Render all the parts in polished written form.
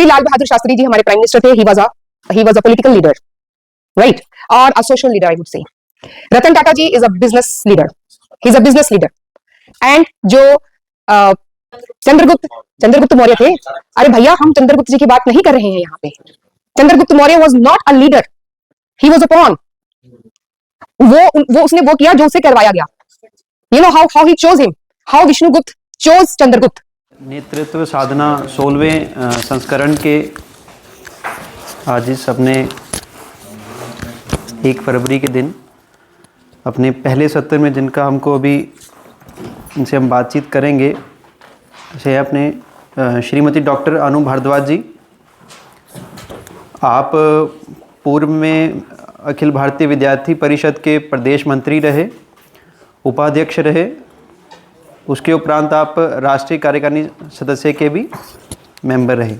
लाल बहादुर शास्त्री जी हमारे prime minister थे. He was a political leader, right? Or a social leader, I would say. Ratan Tata ji is a business leader. He's a business leader. And जो चंद्रगुप्त मौर्य थे, अरे भैया हम चंद्रगुप्त जी की बात नहीं कर रहे हैं यहाँ पे. Chandragupta Maurya was not a leader. He was a pawn. वो उसने वो किया जो उसे करवाया गया. You know how he chose him. How Vishnugupta chose Chandragupta. नेतृत्व साधना 16वें संस्करण के आज इस अपने 1 फरवरी के दिन अपने पहले सत्र में जिनका हमको अभी इनसे हम बातचीत करेंगे से अपने श्रीमती डॉक्टर अनु भारद्वाज जी. आप पूर्व में अखिल भारतीय विद्यार्थी परिषद के प्रदेश मंत्री रहे, उपाध्यक्ष रहे. उसके उपरांत आप राष्ट्रीय कार्यकारिणी सदस्य के भी मेंबर रहे.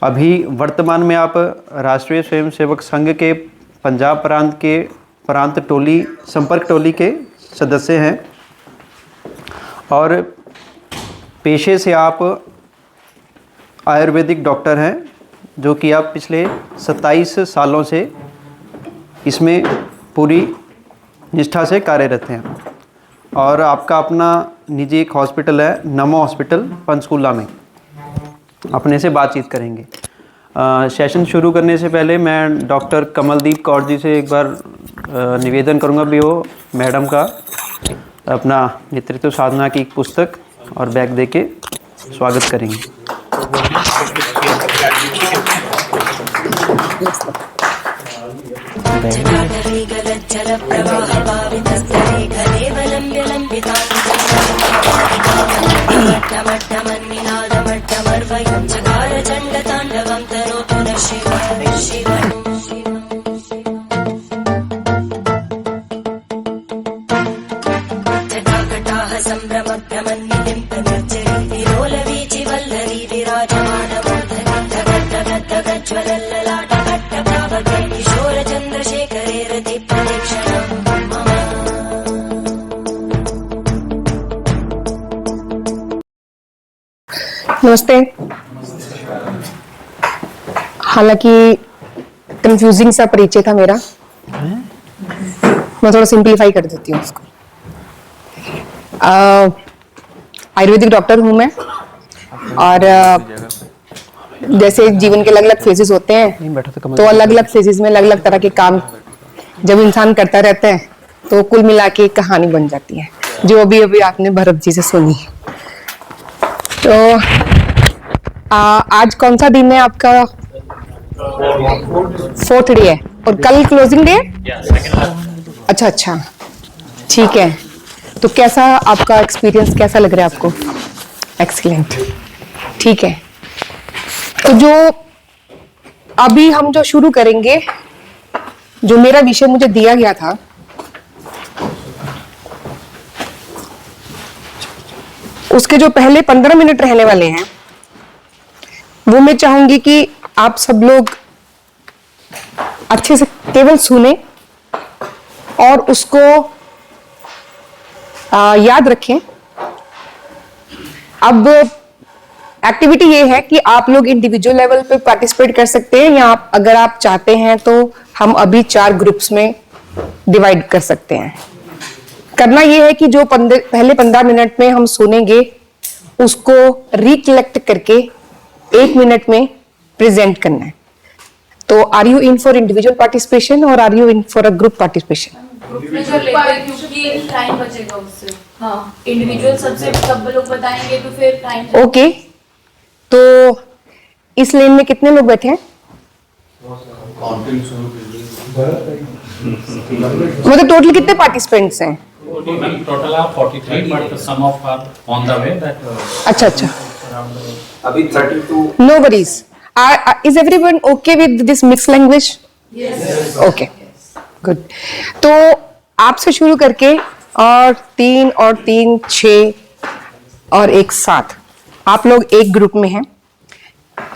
अभी वर्तमान में आप राष्ट्रीय स्वयंसेवक संघ के पंजाब प्रांत टोली संपर्क टोली के सदस्य हैं और पेशे से आप आयुर्वेदिक डॉक्टर हैं, जो कि आप पिछले 27 सालों से इसमें पूरी निष्ठा से कार्यरत हैं. और आपका अपना निजी एक हॉस्पिटल है, नमो हॉस्पिटल पंचकूला में. अपने से बातचीत करेंगे. सेशन शुरू करने से पहले मैं डॉक्टर कमलदीप कौर जी से एक बार निवेदन करूंगा भी वो मैडम का अपना नेतृत्व साधना की एक पुस्तक और बैग देके स्वागत करेंगे. नमस्ते. हालांकि कंफ्यूजिंग सा परिचय था मेरा, मैं थोड़ा सिंपलीफाई कर देती हूँ उसको. आयुर्वेदिक डॉक्टर हूँ मैं और जैसे जीवन के अलग अलग फेजेस होते हैं तो अलग अलग फेजेस में अलग अलग तरह के काम जब इंसान करता रहता है तो कुल मिला के एक कहानी बन जाती है, जो अभी आपने भरत जी से सुनी. तो आज कौन सा दिन है आपका? 4th डे है और कल क्लोजिंग डे. अच्छा ठीक है. तो कैसा आपका एक्सपीरियंस, कैसा लग रहा है आपको? एक्सीलेंट. ठीक है. तो जो अभी हम जो शुरू करेंगे, जो मेरा विषय मुझे दिया गया था, उसके जो पहले 15 मिनट रहने वाले हैं वो मैं चाहूंगी कि आप सब लोग अच्छे से केवल सुने और उसको याद रखें. अब एक्टिविटी ये है कि आप लोग इंडिविजुअल लेवल पे पार्टिसिपेट कर सकते हैं या आप अगर आप चाहते हैं तो हम अभी 4 ग्रुप्स में डिवाइड कर सकते हैं. करना ये है कि जो पहले 15 मिनट में हम सुनेंगे उसको रिकलेक्ट करके 1 मिनट में प्रेजेंट करना है. तो are you in for individual participation और are you in for a group participation? क्योंकि टाइम बचेगा उससे. हाँ, इंडिविजुअल सबसे सब लोग बताएंगे तो फिर टाइम. ओके. तो इस लेन में कितने लोग बैठे हैं? मतलब टोटल कितने पार्टिसिपेंट्स हैं? Total are 43, but some of are on the way. अच्छा. अभी 32. No worries. Is everyone okay with this mixed language? Yes. Okay. Good. तो आपसे शुरू करके और 3 6 और 1 7 आप लोग एक ग्रुप में हैं.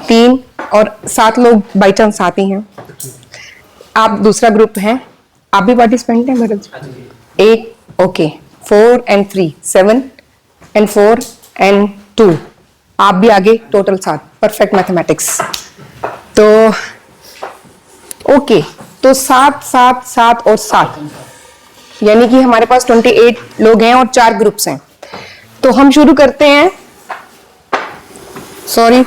3 और 7 लोग बाई चांस साथ ही हैं. आप दूसरा ग्रुप हैं. आप भी पार्टिसिपेंट हैं Bharat? 8. Okay. 4 and 3 7 and 4 and 2 आप भी आगे, टोटल 7, परफेक्ट मैथमेटिक्स। तो ओके, तो 7 7 7 और 7, यानी कि हमारे पास 28 लोग हैं और 4 ग्रुप्स हैं। तो हम शुरू करते हैं। सॉरी,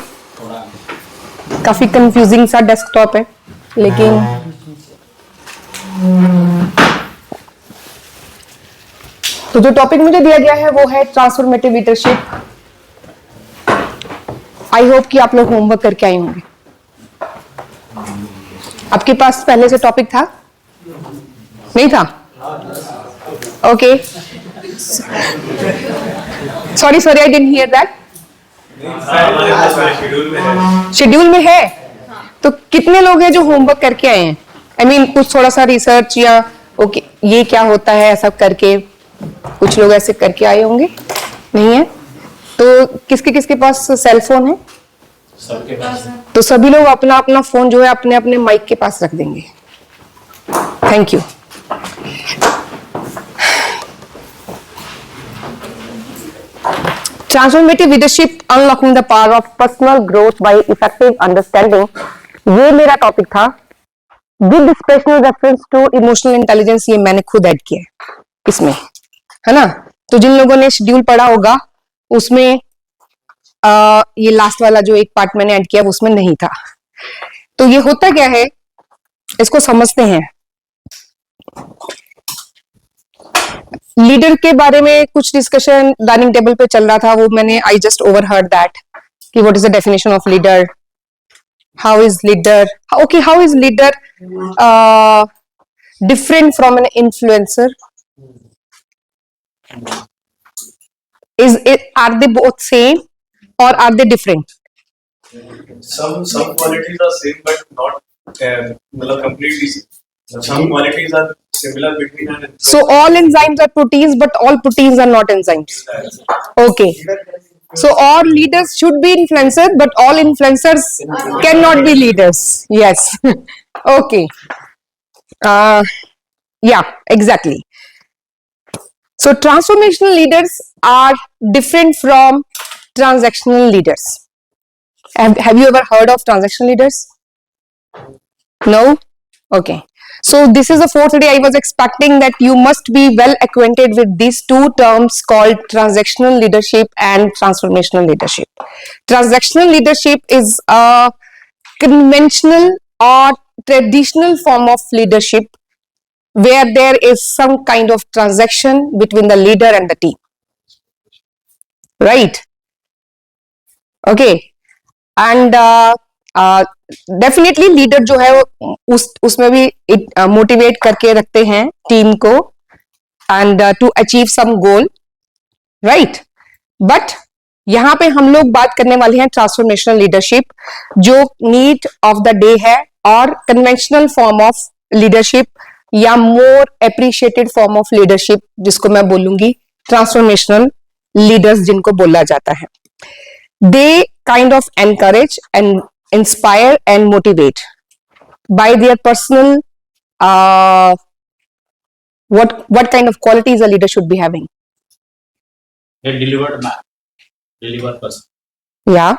काफी कंफ्यूजिंग सा डेस्कटॉप है, लेकिन तो जो टॉपिक मुझे दिया गया है वो है ट्रांसफॉर्मेटिव लीडरशिप। आई होप कि आप लोग होमवर्क करके आए होंगे। आपके पास पहले से टॉपिक था? नहीं था? Okay, sorry I didn't here that. Schedule में है? तो कितने लोग हैं जो होमवर्क करके आए हैं? आई मीन कुछ थोड़ा सा रिसर्च या ओके ये क्या होता है ऐसा करके, कुछ लोग ऐसे करके आए होंगे। नहीं है तो किसके किसके पास सेल फोन है? सबके पास है। तो सभी लोग अपना अपना फोन जो है अपने अपने माइक के पास रख देंगे। Thank you. Transformative leadership unlocking the power of personal growth by effective understanding, ये मेरा टॉपिक था with special reference to emotional intelligence. ये मैंने खुद ऐड किया है इसमें, है ना। तो जिन लोगों ने शेड्यूल पढ़ा होगा उसमें ये लास्ट वाला जो एक पार्ट मैंने ऐड किया उसमें नहीं था। तो ये होता क्या है, इसको समझते हैं। लीडर के बारे में कुछ डिस्कशन डाइनिंग टेबल पे चल रहा था, वो मैंने आई जस्ट ओवरहर्ड दैट कि what is the definition of leader, how is leader, okay how is leader different from an influencer, is it, are they both same or are they different? Some qualities are same but not completely same. Some qualities are similar between an So all enzymes are proteins but all proteins are not enzymes. Okay, so all leaders should be influencers but all influencers cannot be leaders. Yes. Okay, yeah, exactly. So transformational leaders are different from transactional leaders. Have you ever heard of transactional leaders? No? Okay. So this is the fourth day. I was expecting that you must be well acquainted with these two terms called transactional leadership and transformational leadership. Transactional leadership is a conventional or traditional form of leadership where there is some kind of transaction between the leader and the team, right? Okay, and definitely leader जो है वो उसमें भी motivate करके रखते हैं team को and to achieve some goal, right? But यहाँ पे हम लोग बात करने वाले हैं ट्रांसफॉर्मेशनल लीडरशिप, जो नीड ऑफ द डे है, और कन्वेंशनल फॉर्म ऑफ लीडरशिप या मोर एप्रिशिएटेड फॉर्म ऑफ लीडरशिप जिसको मैं बोलूंगी ट्रांसफॉर्मेशनल लीडर्स जिनको बोला जाता है। They kind of encourage and inspire and motivate bye their personal what kind of qualities a leader should be having? A delivered man, delivered person. Yeah.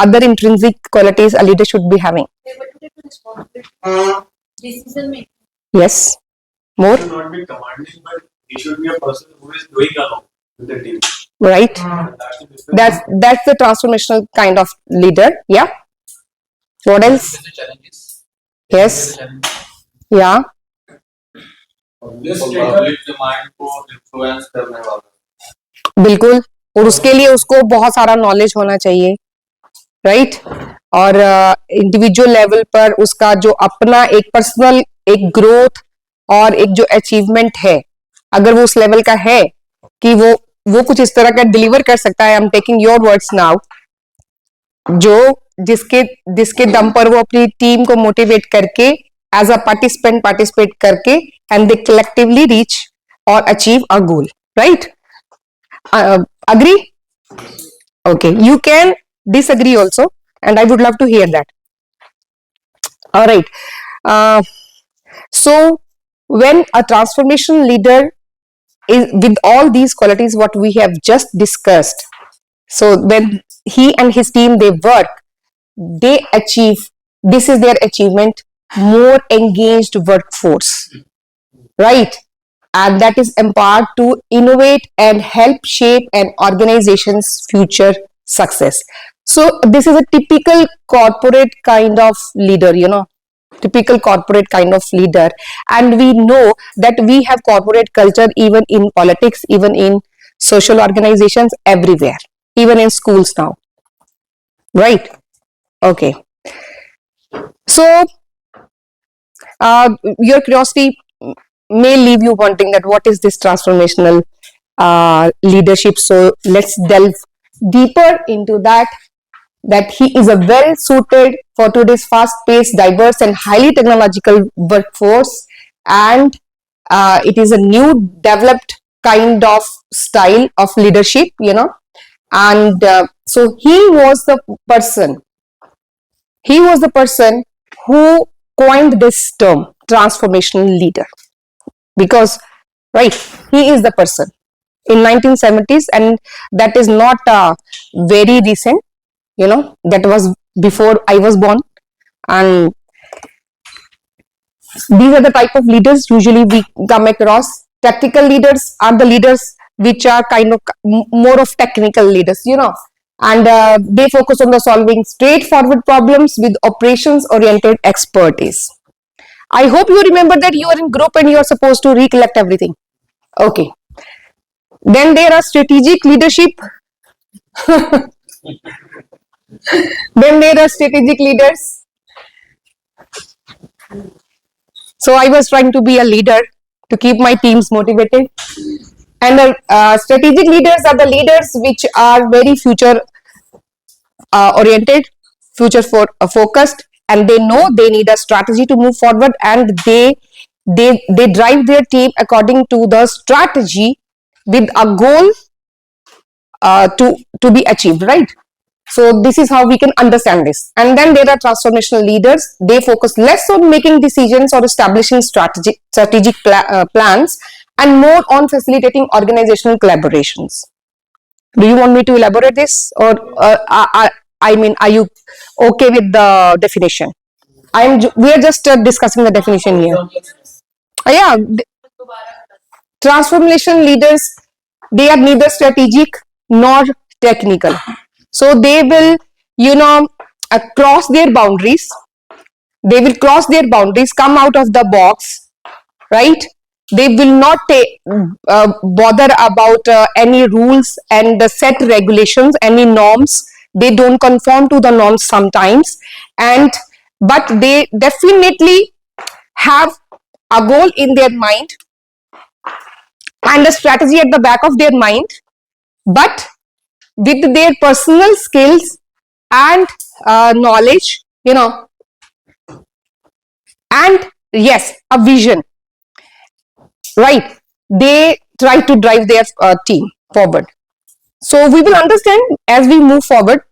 Other intrinsic qualities a leader should be having. Decision making. Yes. More. should not be commanding, but he should be a person who is going along with the team. Right. That's the difference. That's the transformational kind of leader. Yeah. What else? Yes. Yeah. This public के mind को influence करने वाला। बिल्कुल, और उसके लिए उसको बहुत सारा नॉलेज होना चाहिए, राइट? और इंडिविजुअल लेवल पर उसका जो अपना एक पर्सनल एक ग्रोथ और एक जो अचीवमेंट है, अगर वो उस लेवल का है कि वो कुछ इस तरह का डिलीवर कर सकता है, I am taking your words now, जो जिसके दम पर वो अपनी टीम को मोटिवेट करके एज अ पार्टिसिपेट करके एंड दे कलेक्टिवली रीच और achieve a goal, right? Agree? Okay, you can disagree also, and I would love to hear that. All right. So, when a transformation leader is with all these qualities, what we have just discussed, So when he and his team they work, they achieve, this is their achievement, more engaged workforce, right? And that is empowered to innovate and help shape an organization's future success. So this is a typical corporate kind of leader, typical corporate kind of leader. And we know that we have corporate culture even in politics, even in social organizations, everywhere, even in schools now, right? Okay. So your curiosity may leave you wondering that what is this transformational leadership. So let's delve deeper into that he is a well suited for today's fast paced, diverse and highly technological workforce, and it is a new developed kind of style of leadership, and so he was the person who coined this term transformational leader, because right, he is the person in 1970s, and that is not very recent, that was before I was born. And these are the type of leaders usually we come across. Tactical leaders are the leaders which are kind of more of technical leaders, and they focus on the solving straightforward problems with operations oriented expertise. I hope you remember that you are in group and you are supposed to recollect everything. Okay. Then there are strategic leadership. Then there are strategic leaders. So I was trying to be a leader to keep my teams motivated. And the strategic leaders are the leaders which are very future oriented, future focused, and they know they need a strategy to move forward, and they drive their team according to the strategy with a goal to be achieved, right? So this is how we can understand this. And then there are transformational leaders. They focus less on making decisions or establishing strategic plans, and more on facilitating organizational collaborations. Do you want me to elaborate this, or I mean, are you okay with the definition? We are just discussing the definition here. Yeah, transformation leaders, they are neither strategic nor technical. So they will, cross their boundaries. They will cross their boundaries, come out of the box, right? They will not bother about any rules and the set regulations, any norms. They don't conform to the norms sometimes, but they definitely have a goal in their mind and a strategy at the back of their mind, but with their personal skills and knowledge, and yes, a vision, right? They try to drive their team forward. So we will understand as we move forward.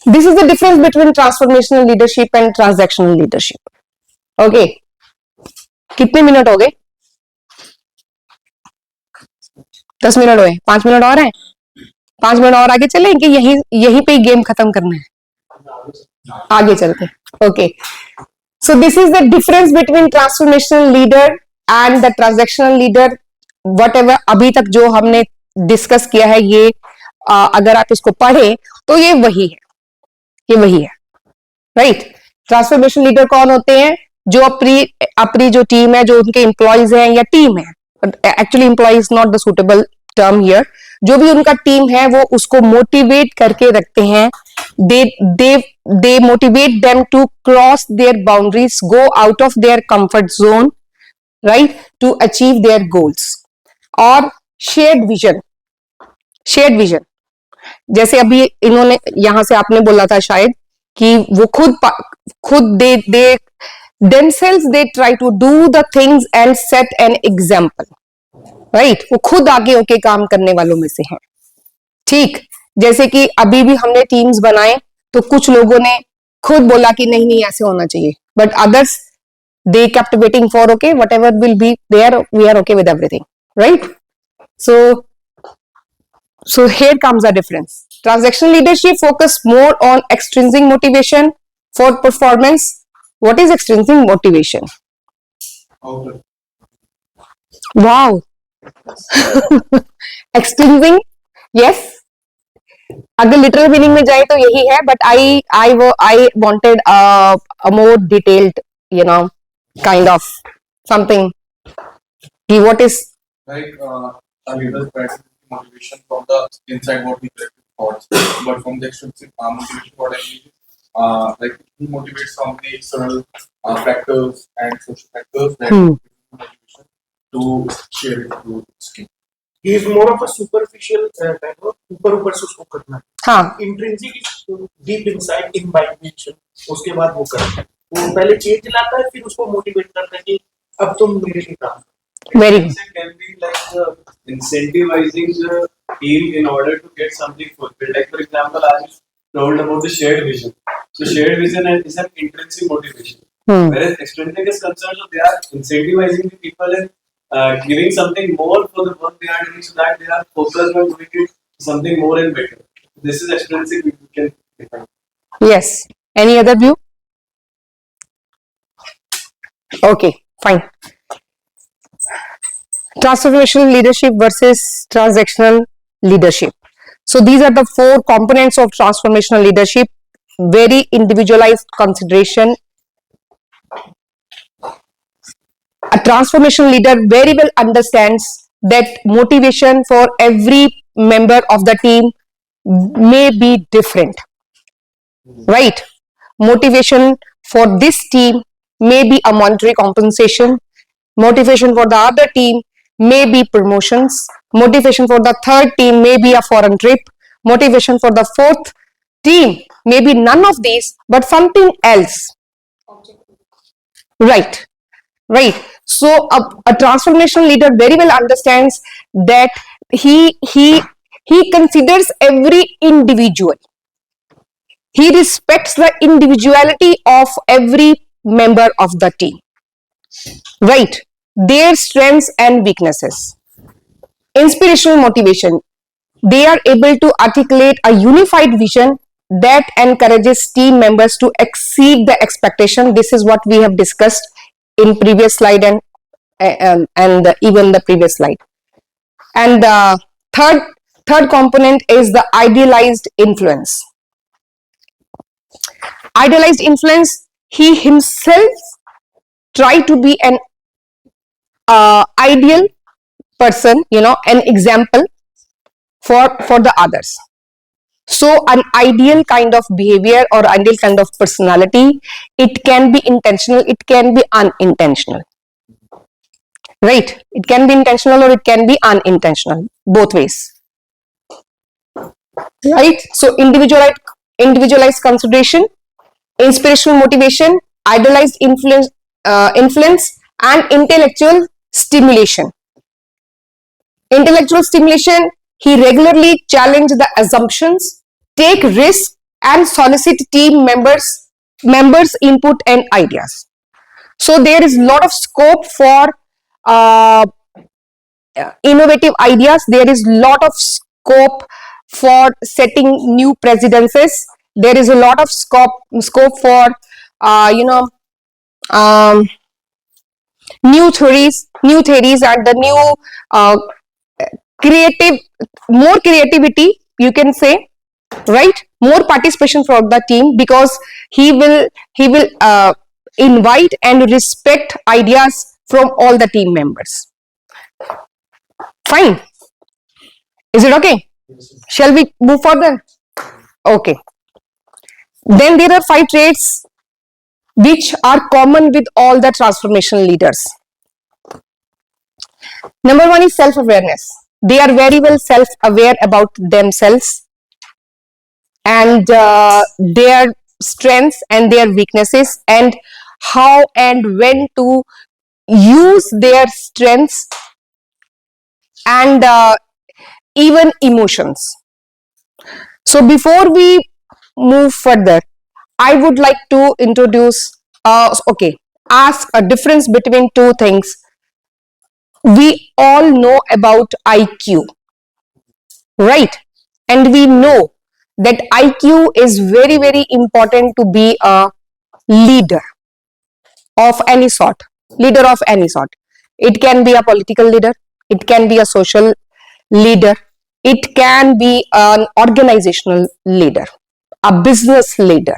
This is the difference between transformational leadership and transactional leadership. Okay. कितने minute हो गए? 10 minute हुए, 5 minute और हैं, 5 minute और आगे चलें कि यहीं पे गेम खत्म करना है? आगे चलते हैं. Okay. So this is the difference between transformational leader and the transactional leader. Whatever अभी तक जो हमने डिस्कस किया है, ये अगर आप इसको पढ़े तो ये वही है, राइट? ट्रांसफॉर्मेशन लीडर कौन होते हैं? जो अपनी जो टीम है, जो उनके एम्प्लॉइज हैं या टीम है, actually employ is not the suitable term here, जो भी उनका टीम है वो उसको मोटिवेट करके रखते हैं. they motivate them to cross their boundaries, go out of their comfort zone, right, to achieve their goals. और shared vision, जैसे अभी इन्होंने यहां से आपने बोला था शायद कि वो खुद they themselves they try to do the things and set an example, right? वो खुद आगे होके काम करने वालों में से हैं. ठीक, जैसे कि अभी भी हमने टीम्स बनाए तो कुछ लोगों ने खुद बोला कि नहीं ऐसे होना चाहिए, but others they kept waiting for okay whatever will be there, we are okay with everything, right? So here comes a difference. Transactional leadership focus more on extrinsic motivation for performance. What is extrinsic motivation? Outer. Wow. Extrinsic, yes. अगर literal meaning में जाए तो यही है, but I wanted a more detailed, you know, kind of something कि what is Like a leader's practice motivation from the inside what he thoughts, but from the extrinsic motivation what I mean is like he motivates from the external factors and social factors that motivation to share it through skill. He is more of a superficial kind of ऊपर से उसको करना है. हाँ Intrinsic is deep inside imagination. उसके बाद वो करता है. वो पहले चेंज लाता है, फिर उसको मोटिवेट करता है कि अब तुम मेरे लिए काम. Very It can be like incentivizing the team in order to get something fulfilled. Like for example, I was told about the shared vision. So shared vision is an intrinsic motivation. Whereas extrinsic is concerned, so they are incentivizing the people and giving something more for the work they are doing, so that they are focused on doing it something more and better. This is extrinsic. We can define. yes. Any other view? Okay, fine. Transformational leadership versus transactional leadership. So these are the four components of transformational leadership. Very individualized consideration. A transformational leader very well understands that motivation for every member of the team may be different. Right? Motivation for this team may be a monetary compensation. Motivation for the other team may be promotions. Motivation for the third team may be a foreign trip. Motivation for the fourth team may be none of these, but something else. Right. Right. So a transformational leader very well understands that he considers every individual. He respects the individuality of every member of the team. Right. Their strengths and weaknesses. Inspirational motivation. They are able to articulate a unified vision that encourages team members to exceed the expectation. This is what we have discussed in previous slide and even the previous slide. And the third component is the idealized influence. Idealized influence. He himself try to be an ideal person, you know, an example for the others. So an ideal kind of behavior or ideal kind of personality, it can be intentional, it can be unintentional. Right? It can be intentional or it can be unintentional, both ways. Right? So individualized consideration, inspirational motivation, idealized influence and intellectual stimulation. Intellectual stimulation, he regularly challenges the assumptions, take risks and solicit team members input and ideas. So there is a lot of scope for innovative ideas. There is a lot of scope for setting new precedences. There is a lot of scope for new theories and the new more creativity, you can say, right? More participation from the team, because he will invite and respect ideas from all the team members. Fine. Is it okay? Shall we move further? Okay. Then there are 5 traits which are common with all the transformational leaders. Number 1 is self-awareness. They are very well self-aware about themselves and their strengths and their weaknesses, and how and when to use their strengths and even emotions. So before we move further, I would like to introduce ask a difference between two things: we all know about IQ, right? And we know that IQ is very, very important to be a leader of any sort. Leader of any sort. It can be a political leader, it can be a social leader, it can be an organizational leader, a business leader,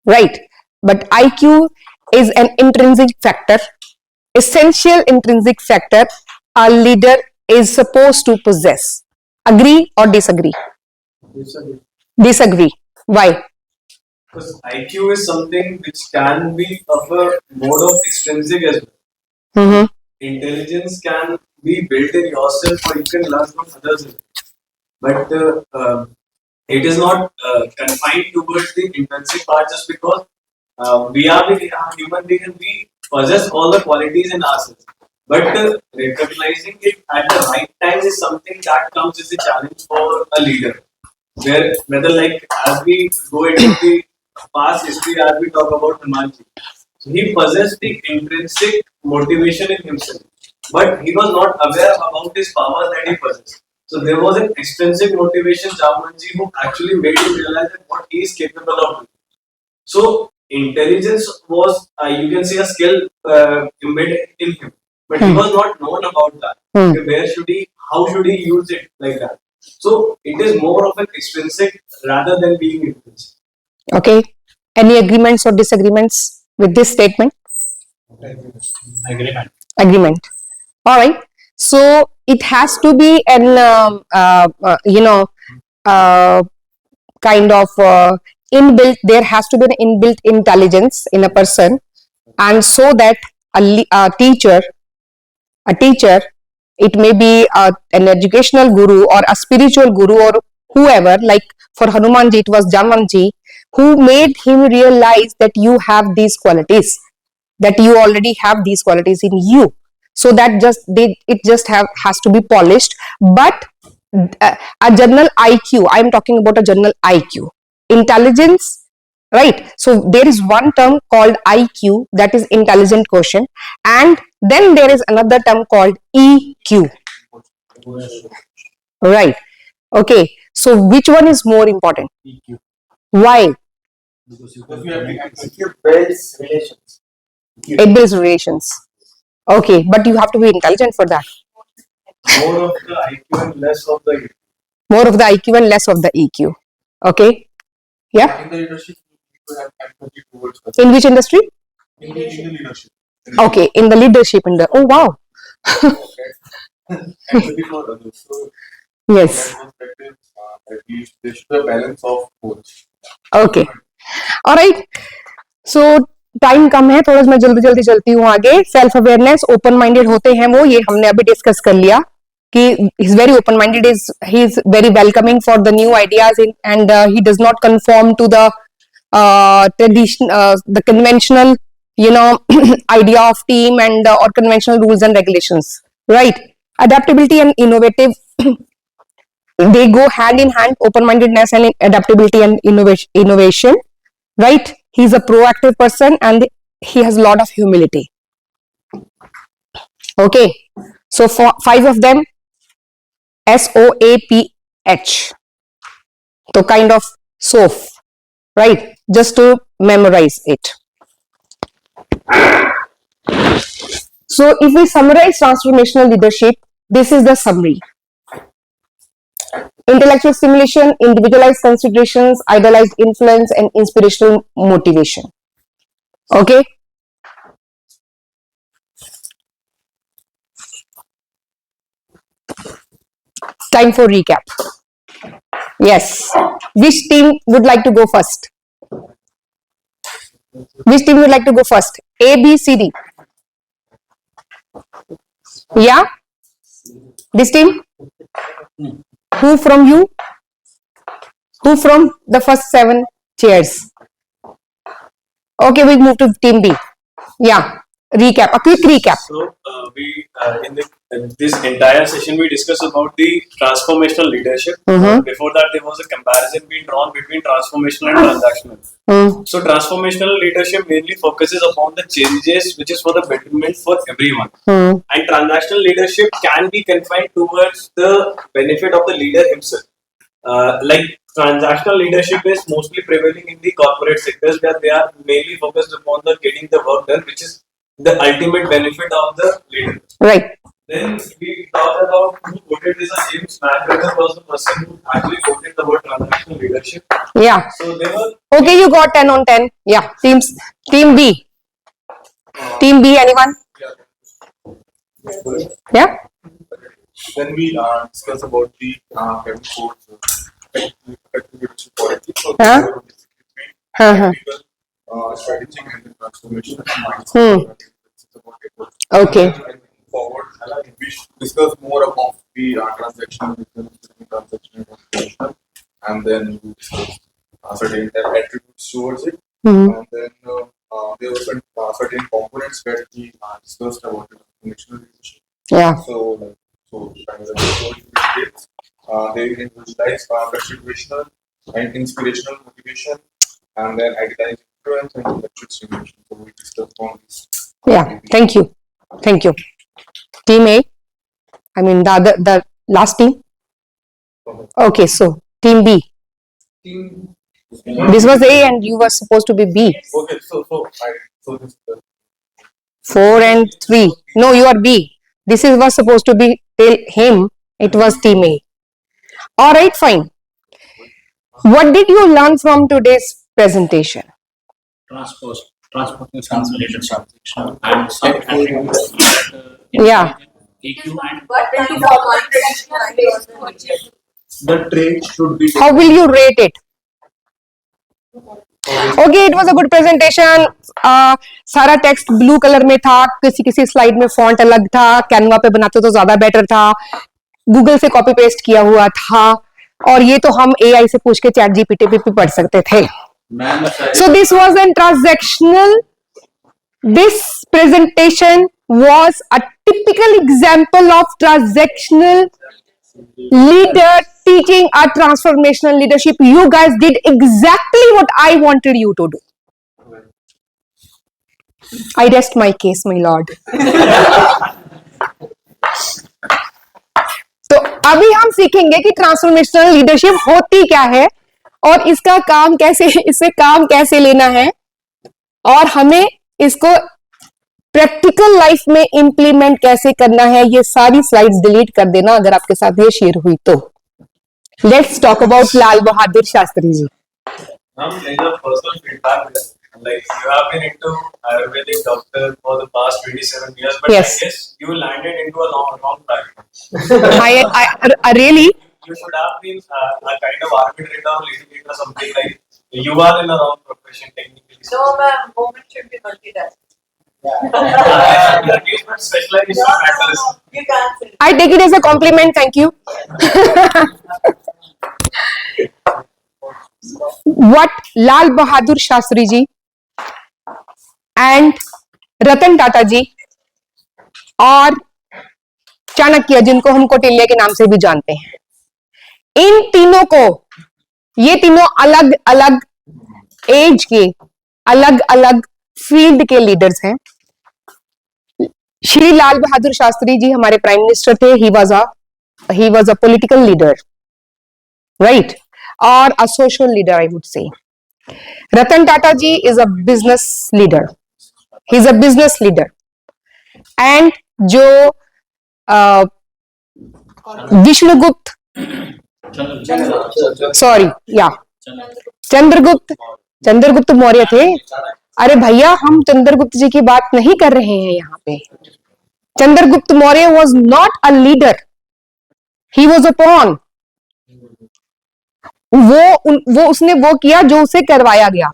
right? But IQ is an intrinsic factor, essential intrinsic factor a leader is supposed to possess. Agree or disagree? Disagree. Disagree. Why? Because IQ is something which can be of a mode of extrinsic as well. Mm-hmm. Intelligence can be built in yourself or you can learn from others as well. But it is not confined towards the intrinsic part just because we are human beings and we possess all the qualities in ourselves. But recognizing it at the right time is something that comes as a challenge for a leader. Whether like as we go into the past history, as we talk about Hanumanji, so he possessed the intrinsic motivation in himself, but he was not aware about his powers that he possessed. So there was an extrinsic motivation, Jamanji, who actually made him realize that what he is capable of doing. So intelligence was, you can say, a skill embedded in him, but he was not known about that. Okay, where should he? How should he use it like that? So it is more of an extrinsic rather than being intrinsic. Okay. Any agreements or disagreements with this statement? Agreement. Agreement. All right. So it has to be an kind of inbuilt. There has to be an inbuilt intelligence in a person, and so that a teacher, it may be an educational guru or a spiritual guru or whoever. Like for Hanumanji, it was Jamanji who made him realize that you have these qualities, that you already have these qualities in you. So that has to be polished. But a general IQ, I am talking about a general IQ, intelligence, right? So there is one term called IQ, that is intelligent quotient, and then there is another term called EQ, right? Okay, so which one is more important? EQ. Why? Because you have EQ builds relations. It builds relations. Okay, but you have to be intelligent for that. More of the IQ and less of the EQ. More of the IQ and less of the EQ. Okay. Yeah. In the leadership, you have empathy towards others. In which industry? In the leadership. Okay, in the leadership. Oh wow. Empathy for others. So, Yes. from that perspective, at least there should be a balance of both. Okay. All right. So time कम है, थोड़ा मैं जल्दी जल्दी चलती हूँ आगे. Self awareness, open minded होते हैं वो, ये हमने अभी डिस्कस कर लिया कि he's very open minded, he is very welcoming for the new ideas and he does not conform to the tradition, the conventional idea of team and or conventional rules and regulations, right? Adaptability and innovative, they go hand in hand, open mindedness and adaptability and innovation, right? He's a proactive person and he has a lot of humility. Okay, so for 5 of them, SOAPH, so kind of SOAP, right? Just to memorize it. So if we summarize transformational leadership, this is the summary. Intellectual stimulation, individualized considerations, idealized influence, and inspirational motivation. Okay. Time for recap. Yes. Which team would like to go first? Which team would like to go first? A, B, C, D. Yeah? This team? Who from you? Who from the first 7 chairs? Okay, we move to team B. Yeah. recap, a quick recap. So we in this entire session we discussed about the transformational leadership. Before that, there was a comparison being drawn between transformational and transactional. So transformational leadership mainly focuses upon the changes which is for the betterment for everyone. And transactional leadership can be confined towards the benefit of the leader himself. Like transactional leadership is mostly prevailing in the corporate sectors where they are mainly focused upon the getting the work done, which is the ultimate benefit of the leader. Right. Then we talked about who quoted this. James McGregor was the person who actually quoted the word transactional leadership. Yeah. So they were Okay, you got 10 on 10. Yeah. Team B. Team B, anyone? Yeah. Then we discuss about the having codes, effective leadership quality. So Huh? there was between tactical, strategic, and the transformation mindset. Okay. Forward, we should discuss more about the transactional difference between transactional and transformational, and then we discuss certain attributes towards it. And then there were certain components that we discussed about the transformational leadership. Yeah. They individualize contributional and inspirational motivation, and then idealized influence and intellectual stimulation. So we discussed on this. Yeah. Thank you. Thank you. Team A. I mean the last team. Okay, so team B. This was A and you were supposed to be B. Okay, so this 4 and 3. No, you are B. This is was supposed to be him. It was team A. All right, fine. What did you learn from today's presentation? Transport is translated transaction and some attributes Yeah. EQ and The trade should be How will you rate it? Okay, it was a good presentation. सारा text blue colour में था, किसी slide में font अलग था, Canva पे बनाते तो ज्यादा बेटर था, गूगल से कॉपी पेस्ट किया हुआ था, और ये तो हम एआई से पूछ के चैट जीपीटी पे भी पढ़ सकते थे. So this was a transactional. This presentation was a typical example of transactional leader teaching a transformational leadership. You guys did exactly what I wanted you to do. I rest my case, my lord. तो अभी हम सीखेंगे कि transformational leadership होती क्या है और इसका काम कैसे, इससे काम कैसे लेना है, और हमें इसको प्रैक्टिकल लाइफ में इंप्लीमेंट कैसे करना है. ये सारी स्लाइड्स डिलीट कर देना अगर आपके साथ ये शेयर हुई तो. Let's talk about Lal Bahadur Shastri ji. Ma'am, there is a personal feedback. Like you have been into Ayurvedic doctor for the past 27 years, but Yes. I guess you landed into a wrong platform. I really, You should have been a kind of arbitrator or litigator or something like. You are in a wrong profession technically. No, ma'am, women should be multitasking. At least but specialization matters. You can't say. I take it as a compliment. Thank you. What Lal Bahadur Shastri ji and रतन टाटा जी और चाणक्य, जिनको हम कौटिल्य के नाम से भी जानते हैं, इन तीनों को, ये तीनों अलग अलग एज के, अलग अलग फील्ड के लीडर्स हैं. श्री लाल बहादुर शास्त्री जी हमारे प्राइम मिनिस्टर थे. He was a political leader, right, और a social leader I would say. Ratan Tata ji is a business leader. He is a business leader. And जो विष्णुगुप्त, सॉरी, या चंद्रगुप्त मौर्य थे. अरे भैया, हम चंद्रगुप्त जी की बात नहीं कर रहे हैं यहाँ पे. Chandragupta Maurya was not a leader, he was a pawn. वो उसने वो किया जो उसे करवाया गया.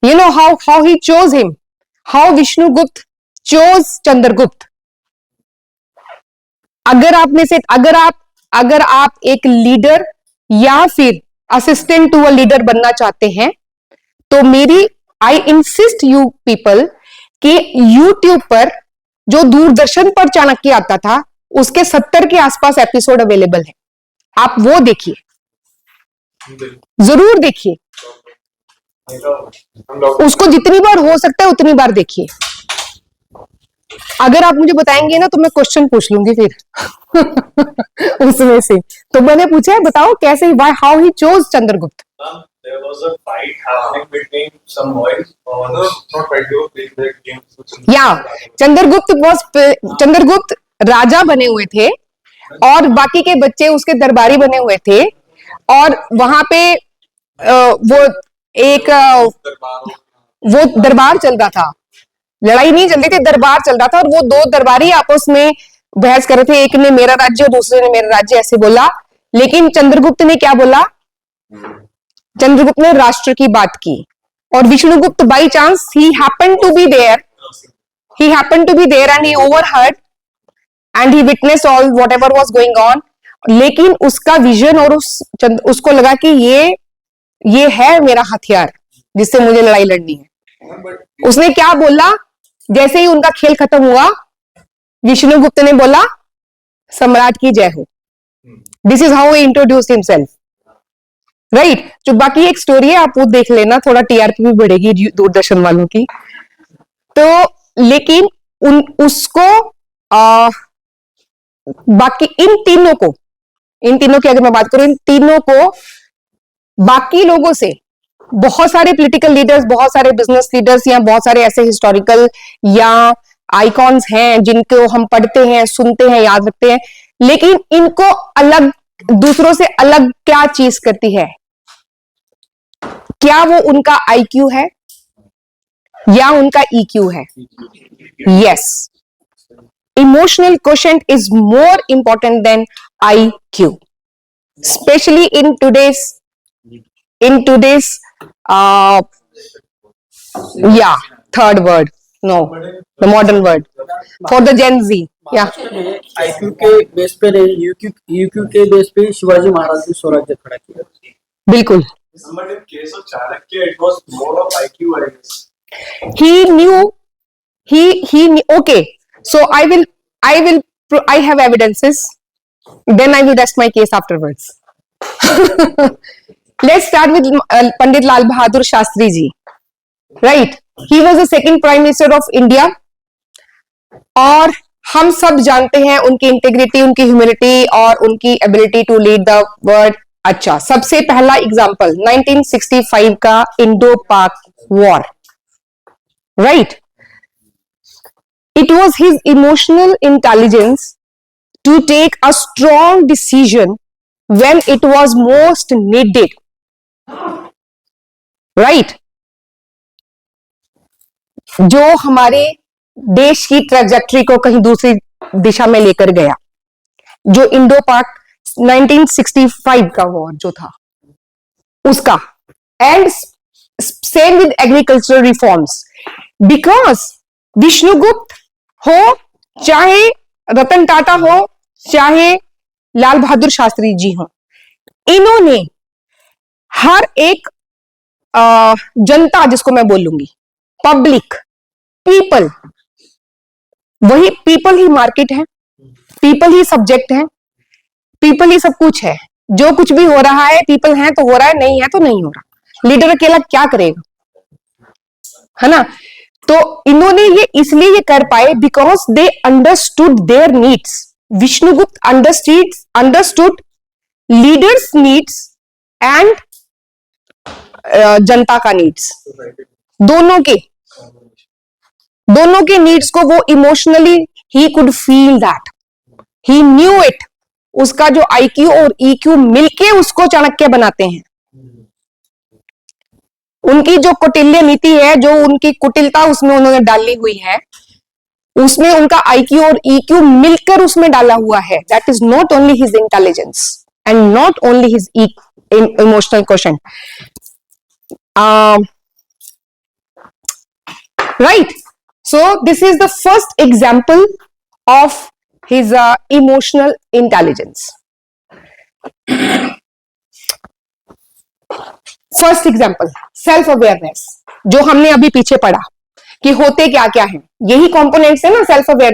You know how he chose him, how Vishnugupta chose Chandragupta. अगर आप एक लीडर या फिर असिस्टेंट टू अ लीडर बनना चाहते हैं तो मेरी आई इंसिस्ट यू पीपल कि YouTube पर जो दूरदर्शन पर चाणक्य आता था उसके 70 के आसपास एपिसोड अवेलेबल है, आप वो देखिए, जरूर देखिए, उसको जितनी बार हो सकता है उतनी बार देखिए। अगर आप मुझे बताएंगे ना तो मैं क्वेश्चन पूछ लूंगी फिर उसमें से। तो मैंने पूछा है, बताओ कैसे, why, how he chose Chandragupta. There was a fight happening between some boys or not fight, they were playing their games. या चंद्रगुप्त राजा बने हुए थे और बाकी के बच्चे उसके दरबारी बने हुए थे, और वहां पे वो एक वो दरबार चल रहा था, लड़ाई नहीं चल रही थी, दरबार चल रहा था, और वो दो दरबारी आपस में बहस कर रहे थे, एक ने मेरा राज्य और दूसरे ने मेरा राज्य ऐसे बोला। लेकिन चंद्रगुप्त ने क्या बोला, चंद्रगुप्त ने राष्ट्र की बात की, और Vishnugupta by chance he happened to be there and he overheard and he witnessed all whatever was going on. लेकिन उसका विजन और उसको लगा कि ये है मेरा हथियार जिससे मुझे लड़ाई लड़नी है। उसने क्या बोला, जैसे ही उनका खेल खत्म हुआ, विष्णुगुप्त ने बोला सम्राट की जय हो। This is how he introduce himself, right. जो बाकी एक स्टोरी है आप वो देख लेना, थोड़ा टीआरपी भी बढ़ेगी दूरदर्शन वालों की। तो लेकिन उसको बाकी इन तीनों की अगर मैं बात करूं, इन तीनों को बाकी लोगों से, बहुत सारे पॉलिटिकल लीडर्स, बहुत सारे बिजनेस लीडर्स या बहुत सारे ऐसे हिस्टोरिकल या आइकॉन्स हैं जिनको हम पढ़ते हैं, सुनते हैं, याद रखते हैं, लेकिन इनको अलग, दूसरों से अलग क्या चीज करती है? क्या वो उनका आईक्यू है या उनका ईक्यू है? Yes, emotional quotient is more important than IQ, especially in today's third word, no, the modern word for the Gen Z. IQ के बेस पे नहीं, UQ के बेस पे शिवाजी महाराज ने स्वराज्य खड़ा किया। बिल्कुल। But in case of Chanakya, it was more of IQ, I guess. He knew, okay, so I have evidences, then I will rest my case afterwards. Let's start with Pandit Lal Bahadur Shastri ji, right? He was the second prime minister of India, और हम सब जानते हैं उनकी integrity, उनकी humility और उनकी ability to lead the world. अच्छा, सबसे पहला एग्जांपल 1965 का Indo Pak war, right? It was his emotional intelligence to take a strong decision when it was most needed, right? जो हमारे देश की ट्रैजेक्टरी को कहीं दूसरी दिशा में लेकर गया, जो इंडो पाक 1965 का वॉर जो था उसका, and same with agricultural reforms, because Vishnugupta हो, चाहे रतन टाटा हो, चाहे लाल बहादुर शास्त्री जी हो, इन्होंने हर एक जनता, जिसको मैं बोलूंगी पब्लिक, पीपल, वही पीपल ही मार्केट है, पीपल ही सब्जेक्ट है, पीपल ही सब कुछ है। जो कुछ भी हो रहा है, पीपल है तो हो रहा है, नहीं है तो नहीं हो रहा। लीडर अकेला क्या करेगा, है ना? तो इन्होंने ये इसलिए ये कर पाए because they understood there needs. Vishnugupta understood leaders needs and जनता का नीड्स, दोनों के नीड्स को वो emotionally he could feel that, he knew it. उसका जो IQ और EQ मिलके उसको चाणक्य बनाते हैं। उनकी जो कौटिल्य नीति है, जो उनकी कुटिलता उसमें उन्होंने डाली हुई है, उसमें उनका IQ और EQ मिलकर उसमें डाला हुआ है। That is not only his intelligence and not only his emotional question, right? So this is the first example of his emotional intelligence. First example, self awareness, जो हमने अभी पीछे पढ़ा कि होते क्या क्या है। यही कंपोनेंट्स है ना सेल्फ अवेयर,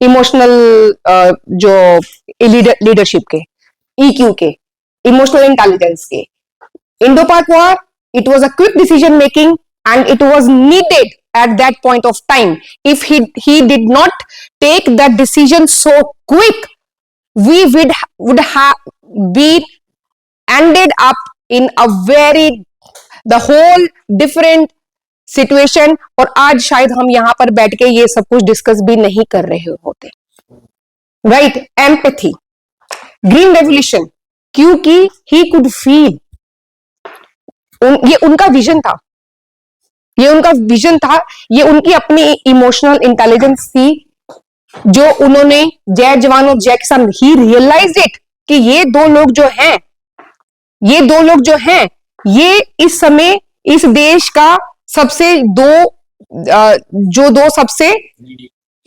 इमोशनल जो लीडरशिप के, EQ के, इमोशनल इंटेलिजेंस के। Indo-Pak War, it was a quick decision making and it was needed at that point of time. If he did not take that decision so quick, we would have been ended up in a the whole different situation, और आज शायद हम यहां पर बैठ के ये सब कुछ डिस्कस भी नहीं कर रहे होते। राइट, एम्पैथी, ग्रीन रेवोल्यूशन, क्योंकि ही कुड फील, ये उनका विजन था, ये उनका विजन था, ये उनकी अपनी इमोशनल इंटेलिजेंस थी, जो उन्होंने जय जवान और जय किसान, ही रियलाइज्ड इट कि ये दो लोग जो हैं, ये दो लोग जो हैं, ये इस समय इस देश का सबसे दो सबसे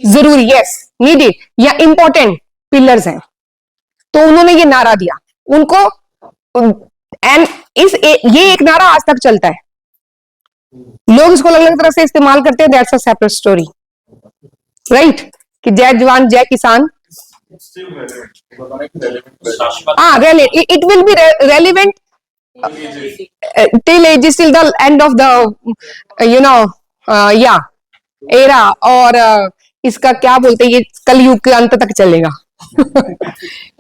जरूरी, यस नीडेड या इंपॉर्टेंट पिलर्स हैं। तो उन्होंने ये नारा दिया उनको, एंड ये एक नारा आज तक चलता है, लोग इसको अलग अलग तरह से इस्तेमाल करते हैं, that's a separate story, right, कि जय जवान जय किसान। It will be relevant till the end of the era, और इसका क्या बोलते हैं, ये कलयुग के अंत तक चलेगा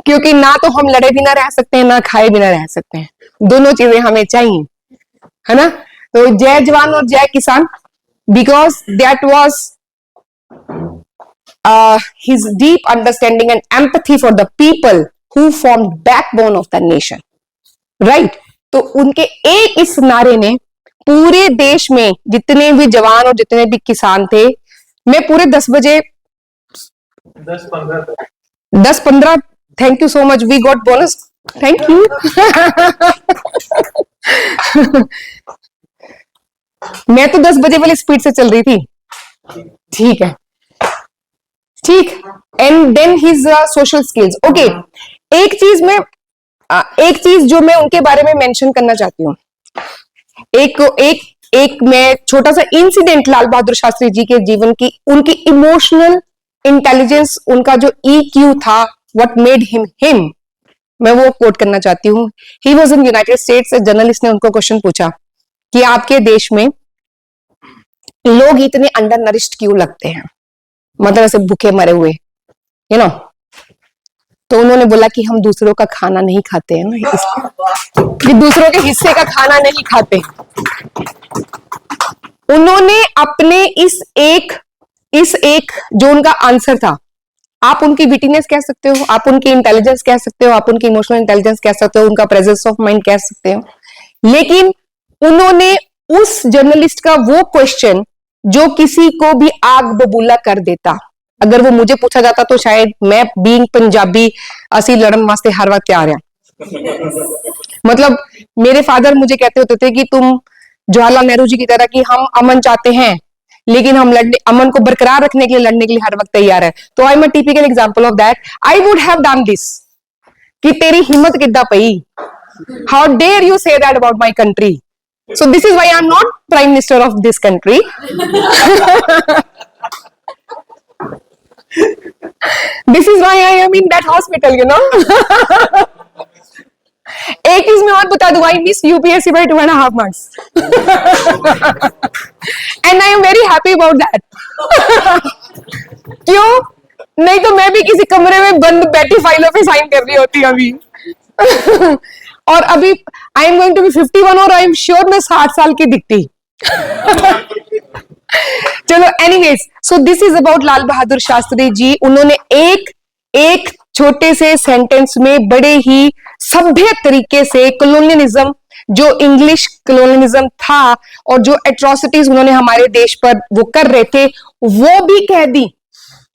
क्योंकि ना तो हम लड़े भी ना रह सकते हैं, ना खाए भी ना रह सकते हैं, दोनों चीजें हमें चाहिए, है ना। तो जय जवान और जय किसान, because that was his deep understanding and empathy for the people who formed backbone of the nation, right? तो उनके एक इस नारे ने पूरे देश में जितने भी जवान और जितने भी किसान थे, मैं पूरे 10 बजे 10-15, thank you so much, we got bonus, thank you मैं तो 10 बजे वाली स्पीड से चल रही थी, ठीक है, ठीक। And then his social skills, okay. एक चीज जो मैं उनके बारे में मेंशन करना चाहती हूँ, एक मैं छोटा सा इंसिडेंट लाल बहादुर शास्त्री जी के जीवन की, उनकी इमोशनल इंटेलिजेंस, उनका जो EQ था, व्हाट मेड हिम, मैं वो कोट करना चाहती हूँ। He was in United states, journalist ने उनको क्वेश्चन पूछा कि आपके देश में लोग इतने अंडर नरिश्ड क्यों लगते हैं, मतलब ऐसे भूखे मरे हुए, यू नो। तो उन्होंने बोला कि हम दूसरों का खाना नहीं खाते हैं ना, कि दूसरों के हिस्से का खाना नहीं खाते। उन्होंने अपने इस एक जो उनका आंसर था, आप उनकी विटीनेस कह सकते हो, आप उनकी इंटेलिजेंस कह सकते हो, आप उनकी इमोशनल इंटेलिजेंस कह सकते हो, उनका प्रेजेंस ऑफ माइंड कह सकते हो, लेकिन उन्होंने उस जर्नलिस्ट का वो क्वेश्चन जो किसी को भी आग बबूला कर देता, अगर वो मुझे पूछा जाता तो शायद मैं बीइंग पंजाबी असी लड़न वास्ते हर वक्त तैयार है। मतलब मेरे फादर मुझे कहते होते थे कि तुम जवाहरलाल नेहरू जी की तरह, कि हम अमन चाहते हैं लेकिन हम अमन को बरकरार रखने के लिए, लड़ने के लिए हर वक्त तैयार है। तो I am a typical example of that. I would have done this, कि तेरी हिम्मत किद्दां पई, how dare you say that about my country. So this is why I am not Prime Minister of this country. This is why I am in that hospital, you know. एक चीज मैं और बता दूं, I miss UPSC by 2.5 months. And I am very happy about that. क्यों? नहीं तो मैं भी किसी कमरे में बंद बैठी फाइलों पे साइन कर रही होती अभी। और अभी I am going to be 51 और आई एम श्योर मैं 60 साल की दिखती। चलो anyways, so this is about Lal Bahadur Shastri ji. उन्होंने एक छोटे से सेंटेंस में बड़े ही सभ्य तरीके से कॉलोनियलिज्म, जो इंग्लिश कॉलोनियलिज्म था और जो एट्रोसिटीज उन्होंने हमारे देश पर वो कर रहे थे, वो भी कह दी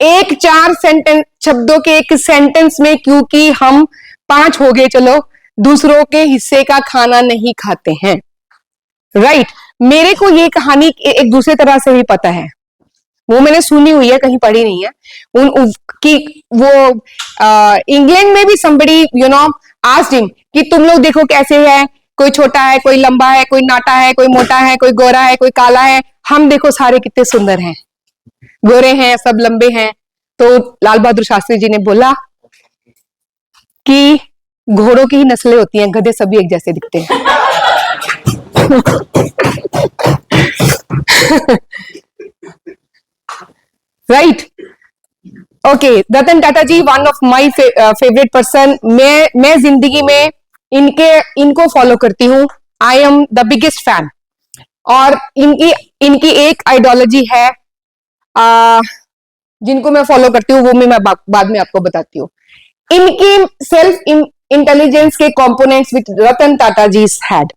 4 सेंटेंस शब्दों के एक सेंटेंस में, क्योंकि हम 5 हो गए, चलो, दूसरों के हिस्से का खाना नहीं खाते हैं, राइट। मेरे को ये कहानी एक दूसरे तरह से भी पता है, वो मैंने सुनी हुई है, कहीं पढ़ी नहीं है, कि वो इंग्लैंड में भी somebody you know asked him कि तुम लोग देखो कैसे है, कोई छोटा है, कोई लंबा है, कोई नाटा है, कोई मोटा है, कोई गोरा है, कोई काला है, हम देखो सारे कितने सुंदर हैं, गोरे हैं, सब लंबे हैं। तो लाल बहादुर शास्त्री जी ने बोला कि घोड़ों की ही नस्लें होती हैं, गधे सभी एक जैसे दिखते हैं। Right, okay. Ratan Tata ji one of my favourite person. मैं जिंदगी में इनको फॉलो करती हूँ। I am the biggest fan. और इनकी एक आइडियोलॉजी है जिनको मैं फॉलो करती हूँ, वो मैं बाद में आपको बताती हूँ। इनकी सेल्फ इंटेलिजेंस के components which Ratan Tata ji had.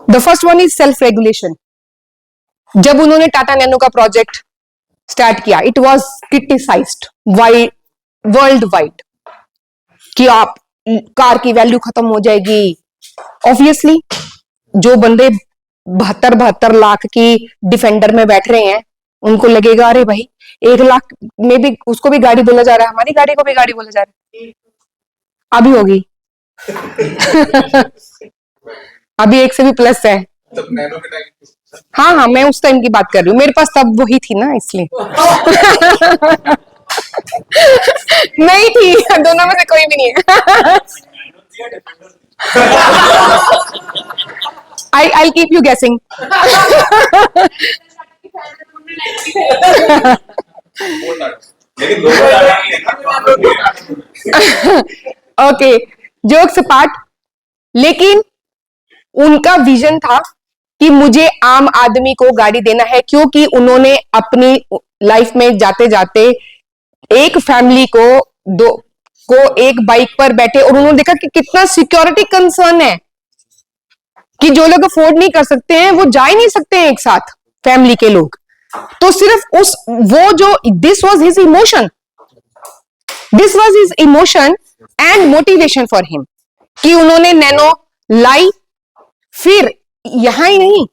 The first one is self regulation. जब उन्होंने टाटा नैनो का प्रोजेक्ट स्टार्ट किया, it was criticised worldwide कि आप कार की वैल्यू खत्म हो जाएगी। ऑब्वियसली जो बंदे 72 लाख की डिफेंडर में बैठ रहे हैं, उनको लगेगा अरे भाई 1 लाख में भी उसको भी गाड़ी बोला जा रहा है, हमारी गाड़ी को भी गाड़ी बोला जा रहा है। अभी होगी अभी 1 से भी प्लस है। तब नैनो के टाइम हाँ हाँ, मैं उस टाइम की बात कर रही हूँ, मेरे पास तब वही थी ना, इसलिए नहीं थी, दोनों में से कोई भी नहीं है। I'll keep you guessing. लेकिन दोनों टाटा की है ना। ओके, जोक्स अपार्ट, लेकिन उनका विजन था कि मुझे आम आदमी को गाड़ी देना है, क्योंकि उन्होंने अपनी लाइफ में जाते जाते एक फैमिली को एक बाइक पर बैठे, और उन्होंने देखा कि कितना सिक्योरिटी कंसर्न है कि जो लोग अफोर्ड नहीं कर सकते हैं वो जा ही नहीं सकते हैं एक साथ, फैमिली के लोग। तो सिर्फ this was his emotion and motivation for him कि उन्होंने नैनो लाई। फिर यहां ही नहीं,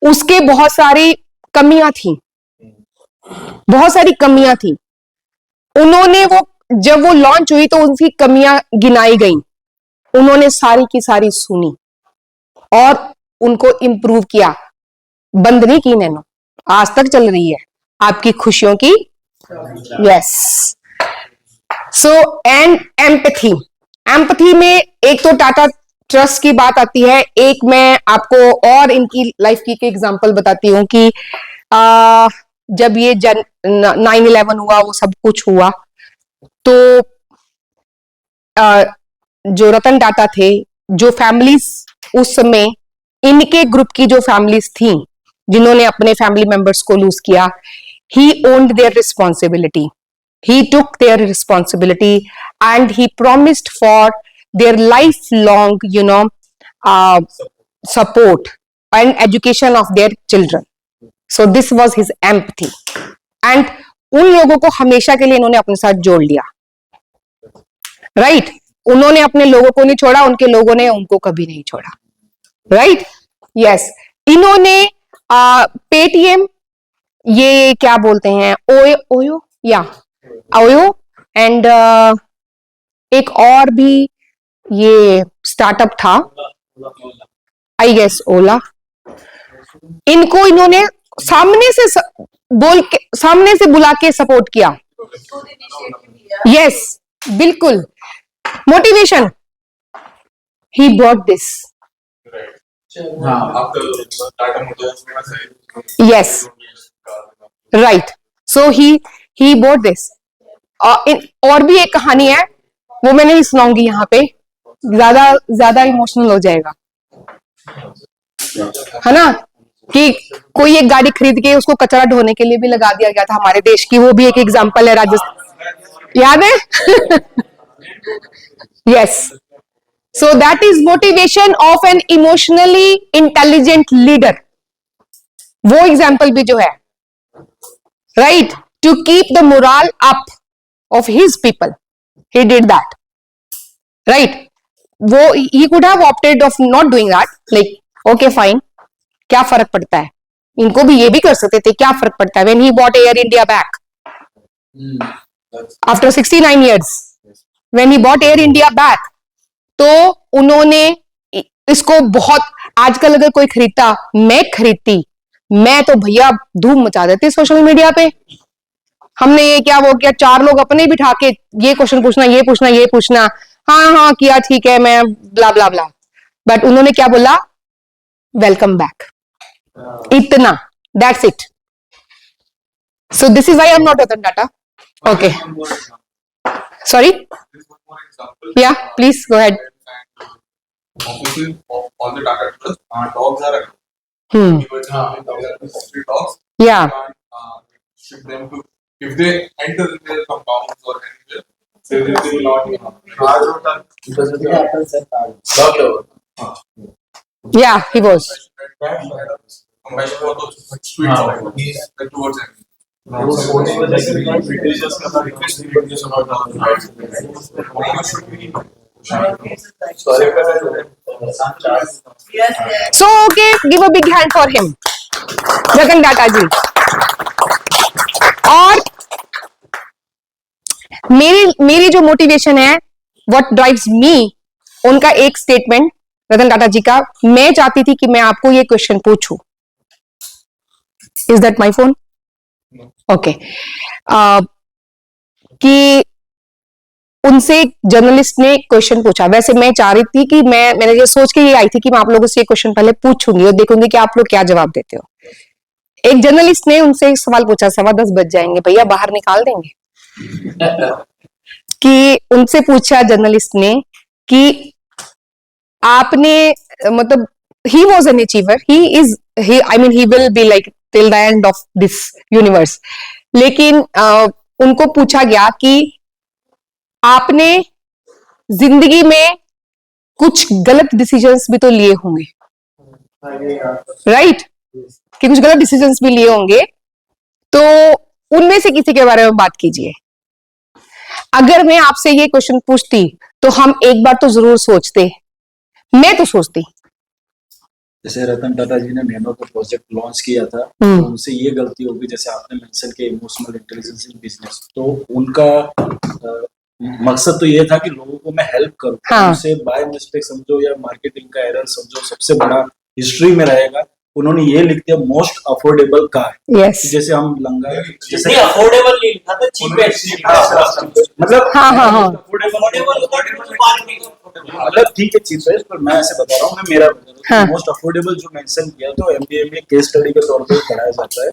उसके बहुत सारी कमियां थी। उन्होंने जब वो लॉन्च हुई तो उनकी कमियां गिनाई गई, उन्होंने सारी की सारी सुनी और उनको इंप्रूव किया। बंद नहीं की नैनो, आज तक चल रही है आपकी खुशियों की। यस। सो एंड एम्पैथी में एक तो टाटा ट्रस्ट की बात आती है। एक मैं आपको और इनकी लाइफ की एग्जांपल बताती हूँ कि जब ये 9/11 हुआ, वो सब कुछ हुआ, तो जो रतन टाटा थे, जो फैमिलीज उस समय, इनके ग्रुप की जो फैमिलीज थी जिन्होंने अपने फैमिली मेंबर्स को लूज किया, he owned their responsibility. He took their responsibility and he promised for their lifelong, support and education of their children. So this was his empathy. And उन लोगों को हमेशा के लिए इन्होंने अपने साथ जोड़ लिया। राइट? उन्होंने अपने लोगों को नहीं छोड़ा, उनके लोगों ने उनको कभी नहीं छोड़ा। राइट? यस। इन्होंने पेटीएम, ये क्या बोलते हैं, ओयो एंड एक और भी ये स्टार्टअप था, आई गेस ओला, इनको इन्होंने सामने से बुला के सपोर्ट किया। यस, बिल्कुल। Motivation, he bought this. Yes, right. So he bought this. और भी एक कहानी है, वो मैं नहीं सुनाऊंगी यहाँ पे, ज्यादा इमोशनल हो जाएगा, है ना, कि कोई एक गाड़ी खरीद के उसको कचरा ढोने के लिए भी लगा दिया गया था हमारे देश की। वो भी एक एग्जांपल है, राजस्थान, याद है? Yes. So that is motivation of an emotionally intelligent leader. वो एग्जाम्पल भी जो है, right, to keep the morale up of his people, he did that, right? He could have opted of not doing that, like okay fine, क्या फर्क पड़ता है, इनको भी ये भी कर सकते थे, क्या फर्क पड़ता है। when he bought Air India back after 69 years, when he bought Air India back, तो उन्होंने इसको बहुत, आजकल अगर कोई खरीदता, मैं खरीदती, मैं तो भैया धूम मचा देती सोशल मीडिया पे। हमने ये क्या वो किया, 4 लोग अपने बिठा के ये क्वेश्चन पूछना, ये पूछना, ये पूछना, हाँ हाँ किया, ठीक है, मैं ब्ला ब्ला ब्ला। बट उन्होंने क्या बोला, वेलकम बैक, इतना, that's it. So this is why I am not Ratan Tata. Okay, sorry, yeah please go ahead. Offices of all the Tata Trust, dogs are allowed. Dogs. Yeah. Ship them to, if they enter in their compounds or anywhere, they will not be harmed. because of the apple set Dog lover. Yeah, he was. Compassion for those sweet dogs. He's towards them. वो सोने में जैसे British का request is about dogs. Sorry, Yes, yes. So okay, give a big hand for him, रतन टाटा जी। और मेरी जो motivation है, what drives me, उनका एक स्टेटमेंट रतन टाटा जी का, मैं चाहती थी कि मैं आपको ये क्वेश्चन पूछूं। Is that my phone? Okay. कि उनसे जर्नलिस्ट ने क्वेश्चन पूछा, वैसे मैं चाह रही थी कि मैंने ये सोच के ये आई थी कि मैं आप लोगों से ये क्वेश्चन पहले पूछूंगी और देखूंगी कि आप लोग क्या जवाब देते हो। एक जर्नलिस्ट ने उनसे एक सवाल पूछा, 10:15 बज जाएंगे भैया, बाहर निकाल देंगे। कि उनसे पूछा जर्नलिस्ट ने कि आपने, मतलब he was an achiever, he will be like till the end of this universe, लेकिन उनको पूछा गया कि आपने जिंदगी में कुछ गलत डिसीजंस भी तो लिए होंगे, राइट? कि कुछ गलत डिसीजंस भी लिए होंगे, तो उनमें से किसी के बारे में बात कीजिए। अगर मैं आपसे ये क्वेश्चन पूछती तो हम एक बार तो जरूर सोचते, मैं तो सोचती। जैसे रतन टाटा जी ने नैनो का प्रोजेक्ट लॉन्च किया था, तो उनसे ये गलती होगी, जैसे आपने मेंशन किया इमोशनल इंटेलिजेंस इन बिजनेस, तो उनका मकसद तो ये था कि लोगों को मैं हेल्प करूं। हाँ। उनसे बाय मिस्टेक समझो या मार्केटिंग का एरर समझो, सबसे बड़ा हिस्ट्री में रहेगा, उन्होंने ये लिख दिया मोस्ट अफोर्डेबल कार। यस, जैसे हम लंगा, जैसे अफोर्डेबल नहीं लिखा था, चीपेस्ट। मतलब हाँ हाँ हाँ, मतलब ठीक है चीपेस्ट, पर मैं ऐसे बता रहा हूँ, मैं मेरा हाँ। मोस्ट अफोर्डेबल जो मेंशन किया, तो एमबीए में केस स्टडी के तौर पे पढ़ाया जाता है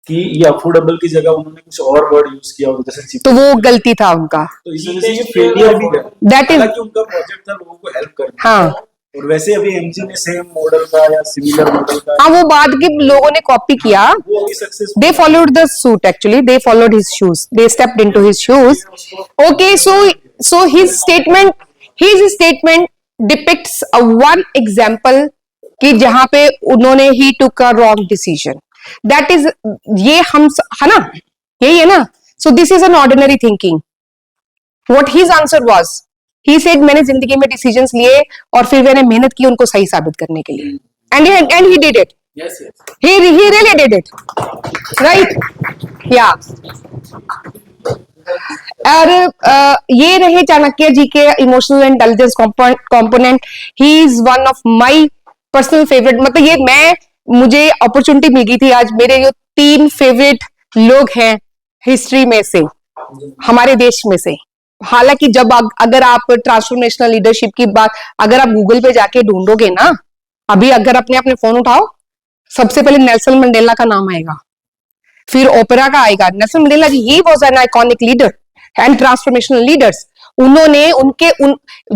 कि ये अफोर्डेबल की जगह उन्होंने कुछ और वर्ड यूज किया, जैसे cheapest। तो वो गलती था उनका, तो इस वजह से ये फेलियर भी है। That is- हालांकि उनका प्रोजेक्ट था लोगों को हेल्प करना। हाँ। और वैसे अभी एमजी ने सेम मॉडल का या सिमिलर मॉडल का, हाँ, वो बाद के लोगों ने कॉपी किया, वो अभी successful. they followed the suit, actually they followed his shoes, they stepped into his shoes. Okay, so his statement depicts a one example कि जहां पे उन्होंने he took a wrong decision, that is, ये हम है ना, यही है ना। so this is an ordinary thinking. what his answer was, he said मैंने जिंदगी में डिसीजंस लिए और फिर मैंने मेहनत की उनको सही साबित करने के लिए, and he did it. Yes, yes. He really did it, right? Yeah. और ये रहे चाणक्य जी के emotional intelligence component. He is one of my personal favourite, मतलब ये मुझे अपॉर्चुनिटी मिल गई थी आज, मेरे जो 3 फेवरेट लोग हैं हिस्ट्री में से, हमारे देश में से। हालांकि जब अगर आप ट्रांसफॉर्मेशनल लीडरशिप की बात अगर आप गूगल पे जाके ढूंढोगे ना, अभी अगर अपने फोन उठाओ, सबसे पहले नेल्सन मंडेला का नाम आएगा, फिर ओपेरा का आएगा। Nelson Mandela ji, he was an iconic leader and transformational leaders. उन्होंने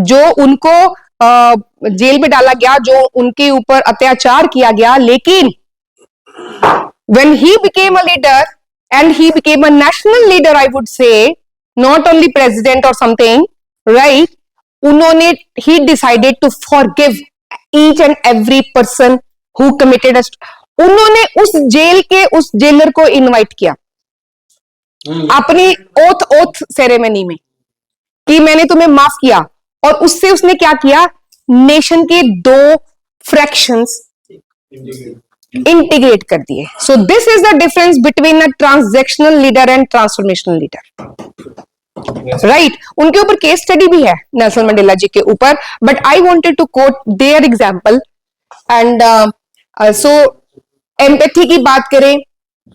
जो उनको जेल में डाला गया, जो उनके ऊपर अत्याचार किया गया, लेकिन when he became a leader and he became a national leader, I would say, not only president or something, right? he decided to forgive each and every person who committed a, उन्होंने उस jail के उस jailer को invite किया अपनी oath ceremony में कि मैंने तुम्हें माफ किया, और उससे उसने क्या किया, नेशन के 2 फ्रैक्शंस इंटीग्रेट कर दिए। सो this is the difference between a transactional leader and transformational leader, right? उनके ऊपर केस स्टडी भी है नेल्सन मंडेला जी के ऊपर, but I wanted to quote their example. And so empathy की बात करें,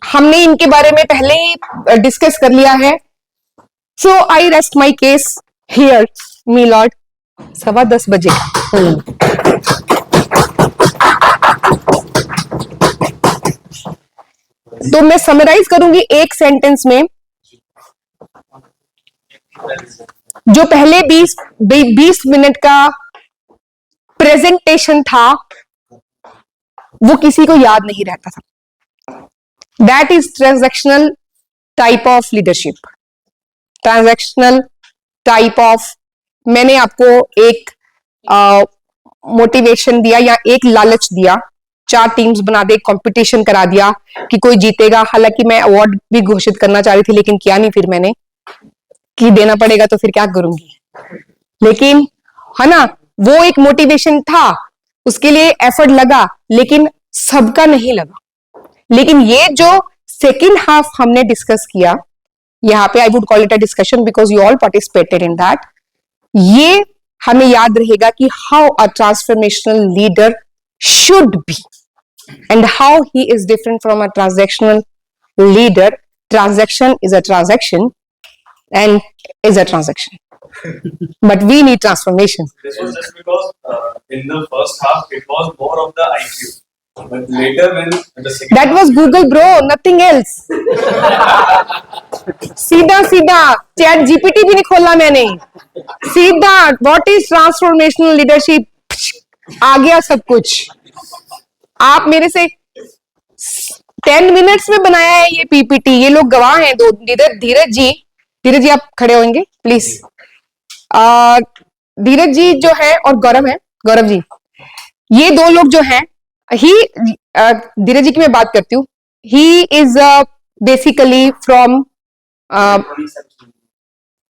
हमने इनके बारे में पहले ही डिस्कस कर लिया है. So I rest my case here my lord. 10:15 बजे. तो मैं समराइज करूंगी एक सेंटेंस में. जो पहले 20 मिनट का प्रेजेंटेशन था वो किसी को याद नहीं रहता था. That is transactional type of leadership. Transactional type of, मैंने आपको एक मोटिवेशन दिया या एक लालच दिया, 4 टीम्स बना दे, कंपटीशन करा दिया कि कोई जीतेगा. हालांकि मैं अवार्ड भी घोषित करना चाह रही थी लेकिन किया नहीं फिर मैंने, कि देना पड़ेगा तो फिर क्या करूंगी. लेकिन है ना, वो एक मोटिवेशन था, उसके लिए एफर्ट लगा, लेकिन सबका नहीं लगा. लेकिन ये जो सेकेंड हाफ हमने डिस्कस किया यहाँ पे, I would call it a discussion because you all participated in that. ये हमें याद रहेगा कि how a transformational leader should be and how he is different from a transactional leader. Transaction is a transaction and is a transaction, but we need transformation. This was just because in the first half it was more of the IQ, but later when the second That was Google bro, nothing else. सीधा सीधा chat GPT भी नहीं खोला मैंने, सीधा what is transformational leadership, आ गया सब कुछ. आप मेरे से 10 मिनट्स में बनाया है ये पीपीटी. ये लोग गवाह हैं. दो धीरज जी आप खड़े होंगे प्लीज. धीरज जी जो है और गौरव जी, ये 2 लोग जो हैं, धीरज जी की मैं बात करती हूँ. He is basically from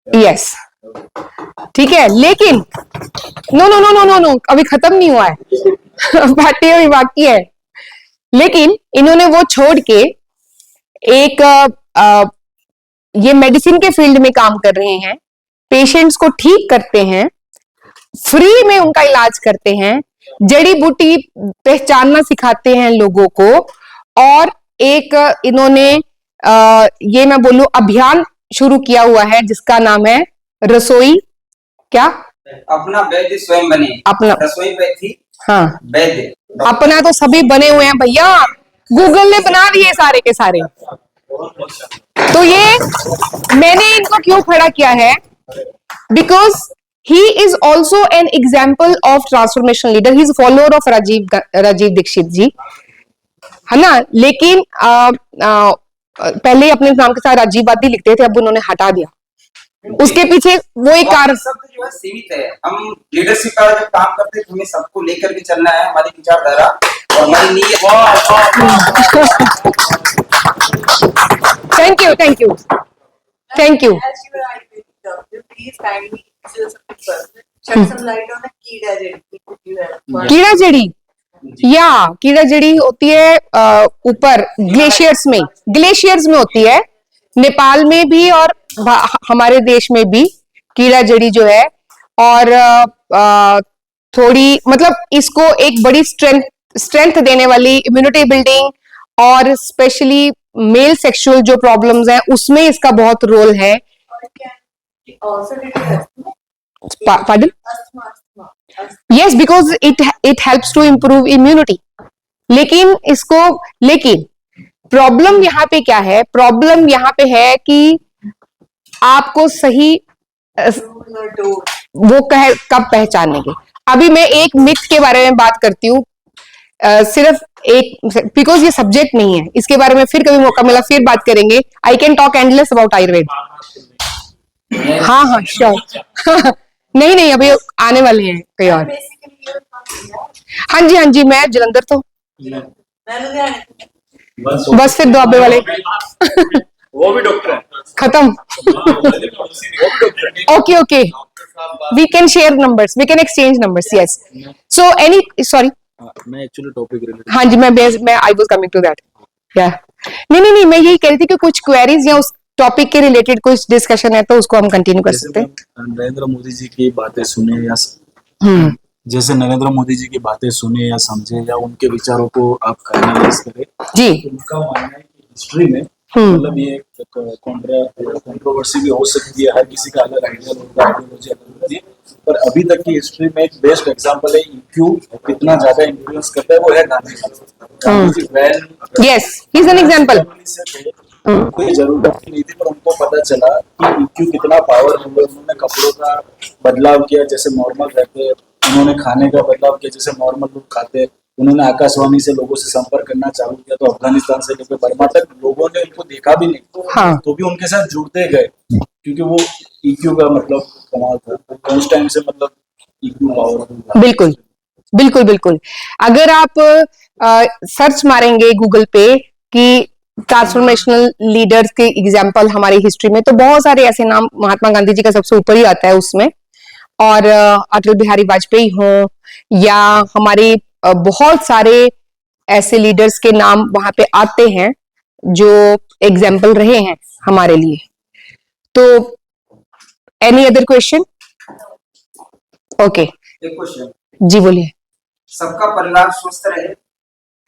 yes, ठीक है, लेकिन नो अभी खत्म नहीं हुआ है. बातें अभी बाकी है. लेकिन इन्होंने वो छोड़ के एक ये मेडिसिन के फील्ड में काम कर रहे हैं. पेशेंट्स को ठीक करते हैं, फ्री में उनका इलाज करते हैं, जड़ी बूटी पहचानना सिखाते हैं लोगों को. और एक इन्होंने ये मैं बोलूं अभियान शुरू किया हुआ है जिसका नाम है रसोई, क्या अपना वैद्य स्वयं बने. अपना रसोई वैद्य, हाँ वैद्य. अपना तो सभी बने हुए हैं भैया, गूगल ने बना दिए सारे के सारे. तो ये मैंने इनको क्यों खड़ा किया है, because he is also an example of transformation leader. He is follower of Rajiv Dixit ji, है ना. लेकिन पहले अपने नाम के साथ राजीववादी लिखते थे, अब उन्होंने हटा दिया. उसके पीछे वो एक कारण शब्द जो है सीमित है. हम लीडरशिप का जब काम करते हैं तो हमें सबको लेकर के चलना है, हमारी विचारधारा और हमारी नीयत. Thank you As you were I please kindly shed some light on the कीड़ा जड़ी. कीड़ा जड़ी, या कीड़ा जड़ी होती है ऊपर ग्लेशियर्स में होती है. नेपाल में भी और हमारे देश में भी कीड़ा जड़ी जो है, और थोड़ी मतलब इसको एक बड़ी स्ट्रेंथ देने वाली, इम्यूनिटी बिल्डिंग, और स्पेशली मेल सेक्सुअल जो प्रॉब्लम्स हैं उसमें इसका बहुत रोल है. Pardon? Yes, because it helps to improve immunity. लेकिन प्रॉब्लम यहाँ पे क्या है, प्रॉब्लम यहाँ पे है कि आपको सही वो कब पहचानेंगे. अभी मैं एक मिथ के बारे में बात करती हूँ, सिर्फ एक, बिकॉज ये सब्जेक्ट नहीं है, इसके बारे में फिर कभी मौका मिला फिर बात करेंगे. I can talk endless about Ayurveda. हाँ श्योर. नहीं अभी आने वाले हैं कई और. हाँ जी मैं जलंधर तो बस फिर दुआबे वाले वो भी डॉक्टर है. खत्म. Okay we can share numbers, we can exchange numbers. Yes. So any sorry, मैं एक्चुअली टॉपिक रिलेटेड. हाँ जी मैं I was coming to that. या नहीं मैं यही कह रही थी कि कुछ क्वेरीज या उस टॉपिक के रिलेटेड कुछ डिस्कशन है तो उसको हम कंटिन्यू कर सकते हैं. नरेंद्र मोदी जी की बातें सुने या जैसे नरेंद्र मोदी जी की बातें सुने या समझे या उनके विचारों को आप एनालाइज करें, जी। तो उनका मानना है कि हिस्ट्री में मतलब ये कंट्रोवर्सी भी हो सकती है, हर किसी का अलग आइडियल होता है, आइडियोलॉजी अलग होती है, पर अभी तक की हिस्ट्री में एक बेस्ट एग्जांपल है ईक्यू कितना ज्यादा इन्फ्लुएंस करता है, वो है Gandhi ji. Yes, he is an example. कोई जरूरत नहीं थी, पर उनको पता चला कि ईक्यू कितना पावर है। उन्होंने कपड़ों का बदलाव किया, जैसे नॉर्मल रहते, उन्होंने खाने का बदलाव किया, जैसे नॉर्मल लोग खाते, उन्होंने आकाशवाणी से लोगों से संपर्क करना चालू किया, तो अफगानिस्तान से लेकर बर्मा तक लोगों ने उनको देखा भी नहीं, हाँ। तो भी उनके साथ जुड़ते गए, क्योंकि वो ईक्यू का मतलब कमाल था उस टाइम से, मतलब ईक्यू पावर। बिल्कुल बिल्कुल बिल्कुल। अगर आप सर्च मारेंगे गूगल पे कि ट्रांसफॉर्मेशनल लीडर्स के एग्जाम्पल हमारी हिस्ट्री में, तो बहुत सारे ऐसे नाम, महात्मा गांधी जी का सबसे ऊपर ही आता है उसमें, और अटल बिहारी वाजपेयी हो, या हमारे बहुत सारे ऐसे लीडर्स के नाम वहां पे आते हैं जो एग्जाम्पल रहे हैं हमारे लिए। तो एनी अदर क्वेश्चन? ओके, एक क्वेश्चन। जी बोलिए। सबका परिवार स्वस्थ रहे,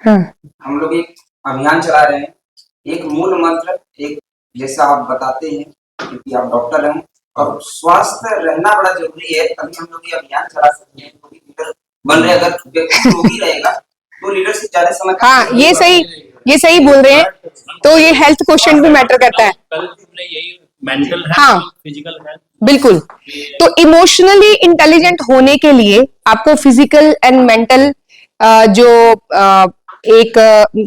हाँ। हम लोग एक अभियान चला रहे हैं, एक मूल मंत्र, एक जैसा आप बताते हैं क्योंकि आप डॉक्टर हैं और स्वास्थ्य रहना बड़ा जरूरी है, तभी हम लोग ये अभियान चला सकते हैं। तो लीडर बन रहे, अगर व्यक्ति रोगी रहेगा तो लीडरशिप ज्यादा समय। हाँ, ये सही बोल रहे हैं। तो ये हेल्थ क्वेश्चन भी मैटर करता है। कल तुमने यही मेंटल है, हाँ, फिजिकल है, बिल्कुल। तो इमोशनली इंटेलिजेंट होने के लिए आपको फिजिकल एंड मेंटल एक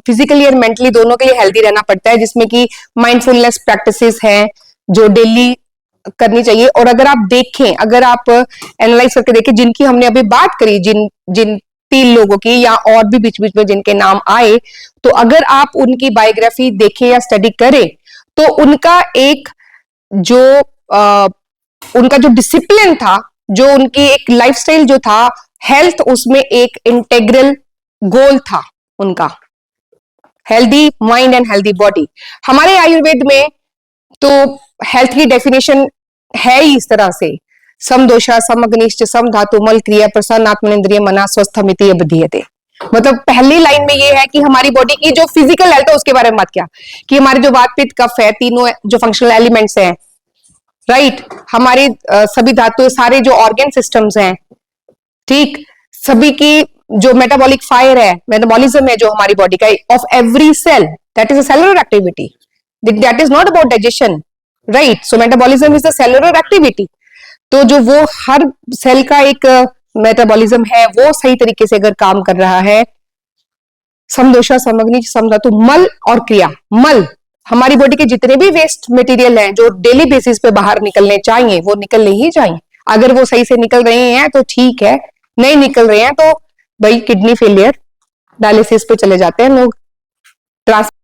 फिजिकली और मेंटली दोनों के लिए हेल्दी रहना पड़ता है, जिसमें कि माइंडफुलनेस प्रैक्टिसेस हैं जो डेली करनी चाहिए। और अगर आप देखें, अगर आप एनालाइज करके देखें, जिनकी हमने अभी बात करी, जिन 3 लोगों की, या और भी बीच बीच में जिनके नाम आए, तो अगर आप उनकी बायोग्राफी देखें या स्टडी करें, तो उनका एक उनका जो डिसिप्लिन था, जो उनकी एक लाइफस्टाइल जो था, हेल्थ उसमें एक इंटेग्रल गोल था उनका, healthy mind and healthy body. हमारे आयुर्वेद में तो हेल्थ की डेफिनेशन है ही इस तरह से, सम दोषा सम अग्निश्च सम धातु मल क्रिया प्रसन्न आत्मनिंद्रिय मना स्वस्थमिति अबधीयते। मतलब पहली लाइन में ये है कि हमारी बॉडी की जो फिजिकल हेल्थ है उसके बारे में बात किया, कि हमारे जो वात पित्त कफ है, तीनों जो फंक्शनल एलिमेंट्स हैं, राइट, हमारी सभी धातु, सारे जो ऑर्गन सिस्टम्स हैं, ठीक, सभी की जो मेटाबॉलिक फायर है, मेटाबॉलिज्म है जो हमारी बॉडी का, of every cell, that is a cellular activity, that is not about digestion, right. So metabolism is the cellular activity. तो जो वो हर सेल का एक मेटाबॉलिज्म है, वो सही तरीके से अगर काम कर रहा है, समदोषा समग्नि समधातु मल और क्रिया, मल हमारी बॉडी के जितने भी वेस्ट मटेरियल हैं जो डेली बेसिस पे बाहर निकलने चाहिए, वो निकलने ही चाहिए। अगर वो सही से निकल रहे हैं तो ठीक है, नहीं निकल रहे हैं तो भाई किडनी फेलियर, डायलिसिस पे चले जाते हैं लोग।